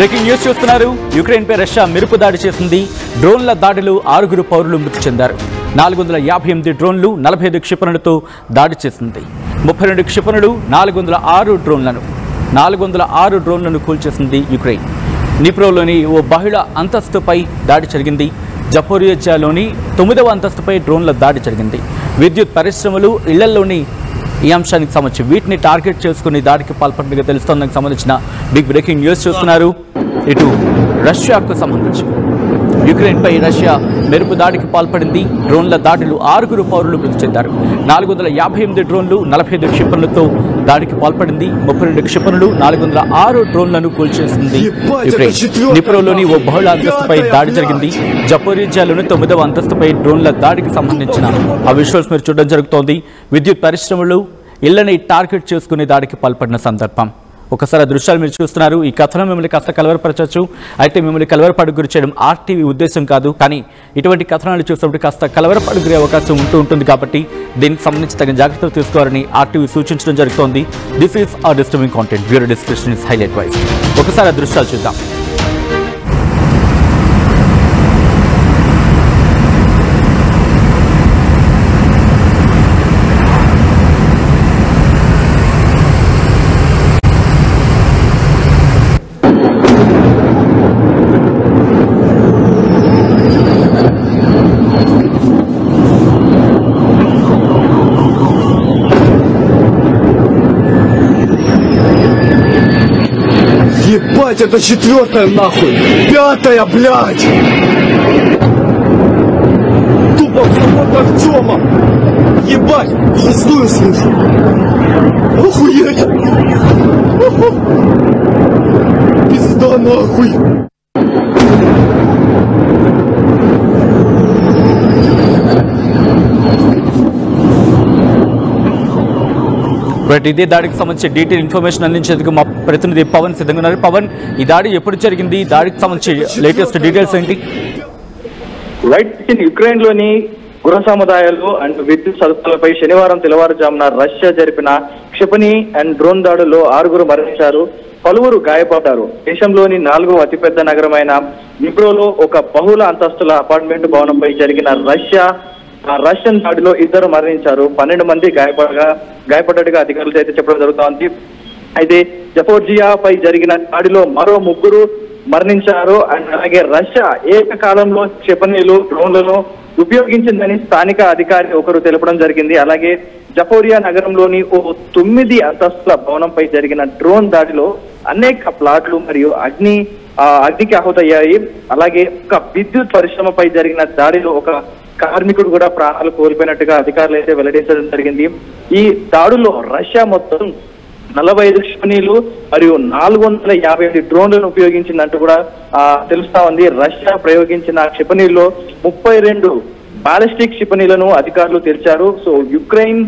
Breaking news చూస్తున్నారు. Ukraine పై Russia మెరుపు దాడి చేసింది. డ్రోన్ల దాడిలో 6 పౌరులు మృతి చెందారు. 458 డ్రోన్లు 45 క్షిపణులతో దాడి చేసింది. 32 క్షిపణులు 406 డ్రోన్లను కూల్చేసింది యుక్రెయిన్. నిప్రోలోని ఓ బహుళ అంతస్తుపై దాడి జరిగింది. జపోరియజాలోని 9వ అంతస్తుపై డ్రోన్ల దాడి జరిగింది. విద్యుత్ పరిశ్రమలు, ఇళ్లలోని ఈ అంశానికి సంబంధించి వీటిని టార్గెట్ చేసుకుని దాడికి పాల్పడినట్టుగా తెలుస్తోందని సంబంధించిన బిగ్ బ్రేకింగ్ న్యూస్ చూస్తున్నారు. ఇటు రష్యాకు సంబంధించి యుక్రెయిన్పై రష్యా మెరుపు దాడికి పాల్పడింది. డ్రోన్ల దాడిలో 6 పౌరులు మృతి చెందారు. 458 డ్రోన్లు 45 క్షిపణులతో దాడికి పాల్పడింది. 32 క్షిపణులు 406 డ్రోన్లను కూల్చేసింది యుక్రెయిన్. నిప్రోలోని ఓ బహుళ అంతస్తుపై దాడి జరిగింది. జపోరిజియాలోని 9వ అంతస్తుపై డ్రోన్ల దాడికి సంబంధించిన ఆ విజువల్స్ మీరు చూడడం జరుగుతోంది. విద్యుత్ పరిశ్రమలు, ఇళ్లని టార్గెట్ చేసుకుని దాడికి పాల్పడిన సందర్భం. ఒకసారి ఆ దృశ్యాలు మీరు చూస్తున్నారు. ఈ కథనం మిమ్మల్ని కాస్త కలవరపరచవచ్చు. అయితే మిమ్మల్ని కలవరపడుకు గురి చేయడం ఆర్టీవీ ఉద్దేశం కాదు. కానీ ఇటువంటి కథనాలు చూసినప్పుడు కాస్త కలవరపడుకు గురే అవకాశం ఉంటుంది కాబట్టి దీనికి సంబంధించి తగిన జాగ్రత్తలు తీసుకోవాలని ఆర్టీవీ సూచించడం జరుగుతోంది. This is a disturbing content. Bureau description is highlight wise. ఒకసారి ఆ దృశ్యాలు చూద్దాం. Ебать, это 4-я нахуй! 5-я, блядь! Тупо в самого Артема! Ебать! Пиздую слышу! Охуеть! Пизда нахуй! ఇదే దాడికి సంబంధించి డీటెయిల్ ఇన్ఫర్మేషన్ అందించేందుకు మా ప్రతినిధి పవన్ సిద్ధంగా ఉన్నారు. పవన్, ఈ దాడి ఎప్పుడు జరిగింది? దాడికి సంబంధించి లేటెస్ట్ డీటెయిల్స్ ఏంటి? యుక్రెయిన్ లోని గృహ సముదాయాలు అండ్ విద్యుత్ సదుపాయాలపై శనివారం తెల్లవారుజామున రష్యా జరిపిన క్షిపణి అండ్ డ్రోన్ దాడుల్లో 6 మరణించారు, పలువురు గాయపడ్డారు. దేశంలోని 4వ అతిపెద్ద నగరమైన నిప్రోలో ఒక బహుళ అంతస్తుల అపార్ట్మెంట్ భవనంపై జరిగిన రష్యన్ దాడిలో 2 మరణించారు, 12 మంది గాయపడ్డట్టుగా అధికారులు అయితే చెప్పడం జరుగుతోంది. అయితే జపోర్జియాపై జరిగిన దాడిలో మరో 3 మరణించారు. అండ్ అలాగే రష్యా ఏకకాలంలో క్షిపణులు, డ్రోన్లను ఉపయోగించిందని స్థానిక అధికారి ఒకరు తెలపడం జరిగింది. అలాగే జపోరియా నగరంలోని ఓ 9 అంతస్తుల భవనంపై జరిగిన డ్రోన్ దాడిలో అనేక ప్లాట్లు మరియు అగ్నికి ఆహుతయ్యాయి. అలాగే ఒక విద్యుత్ పరిశ్రమపై జరిగిన దాడిలో ఒక కార్మికుడు కూడా ప్రాణాలు కోల్పోయినట్టుగా అధికారులు అయితే వెల్లడించడం జరిగింది. ఈ దాడుల్లో రష్యా మొత్తం 45 క్షిపణులు మరియు 458 డ్రోన్లను ఉపయోగించిందంటూ కూడా తెలుస్తా ఉంది. రష్యా ప్రయోగించిన క్షిపణుల్లో 32 బాలిస్టిక్ క్షిపణులను అధికారులు తెరిచారు. సో యుక్రెయిన్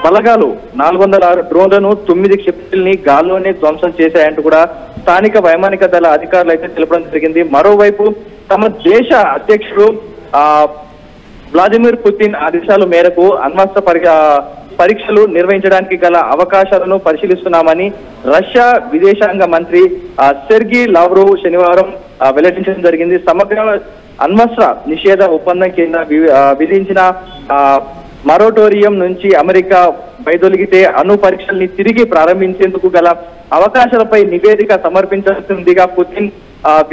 బలగాలు 406 డ్రోన్లను, 9 క్షిపణుల్ని గాల్లోనే ధ్వంసం చేశాయంటూ కూడా స్థానిక వైమానిక దళ అధికారులు అయితే తెలపడం జరిగింది. మరోవైపు తమ దేశ అధ్యక్షుడు వ్లాదిమిర్ పుతిన్ ఆదేశాల మేరకు అణ్వస్త్ర పరీక్షలు నిర్వహించడానికి గల అవకాశాలను పరిశీలిస్తున్నామని రష్యా విదేశాంగ మంత్రి సెర్గీ లావ్రోవ్ శనివారం వెల్లడించడం జరిగింది. సమగ్ర అణ్వస్త్ర నిషేధ ఒప్పందం కింద విధించిన మొరటోరియం నుంచి అమెరికా వైదొలిగితే అణు పరీక్షల్ని తిరిగి ప్రారంభించేందుకు గల అవకాశాలపై నివేదిక సమర్పించాల్సిందిగా పుతిన్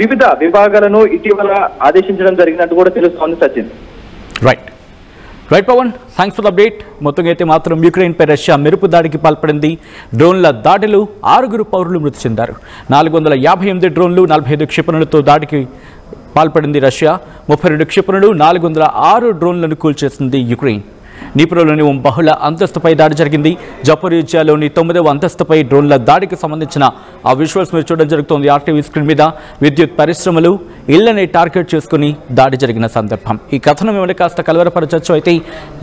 వివిధ విభాగాలను ఇటీవల ఆదేశించడం జరిగినట్టు కూడా తెలుస్తోంది. Sachin. Right Pavan, thanks for the update. మొత్తంగా అయితే మాత్రం యుక్రెయిన్పై రష్యా మెరుపు దాడికి పాల్పడింది. డ్రోన్ల దాడిలో 6 పౌరులు మృతి చెందారు. 458 డ్రోన్లు 45 క్షిపణులతో దాడికి పాల్పడింది రష్యా. 32 క్షిపణులు 406 డ్రోన్లను కూల్చేసింది యుక్రెయిన్. నిప్రోలోని ఓ బహుళ అంతస్తుపై దాడి జరిగింది. జపోరిజియాలోని 9వ అంతస్తుపై డ్రోన్ల దాడికి సంబంధించిన ఆ విజువల్స్ మీరు చూడడం జరుగుతోంది ఆర్టీవీ స్క్రీన్ మీద. విద్యుత్ పరిశ్రమలు, ఇళ్లని టార్గెట్ చేసుకుని దాడి జరిగిన సందర్భం. ఈ కథనం మిమ్మల్ని కాస్త కలవరపరచవచ్చు. అయితే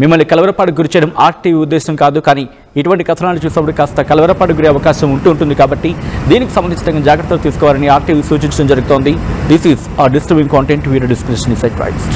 మిమ్మల్ని కలవరపాటుకు గురి చేయడం ఆర్టీవీ ఉద్దేశం కాదు. కానీ ఇటువంటి కథనాలు చూసినప్పుడు కాస్త కలవరపాటుకు గురే అవకాశం ఉంటుంది కాబట్టి దీనికి సంబంధించి తగిన జాగ్రత్తలు తీసుకోవాలని ఆర్టీవీ సూచించడం జరుగుతోంది. This is a disturbing content. Video description is right.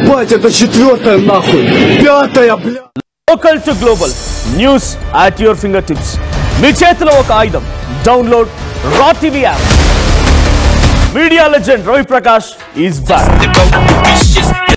Ебать, это четвертая нахуй. Пятая, бля. Local to global news at your finger tips. మీ చేతిలో ఒక ఆయుధం. Download R TV app. Media legend Ravi Prakash is back.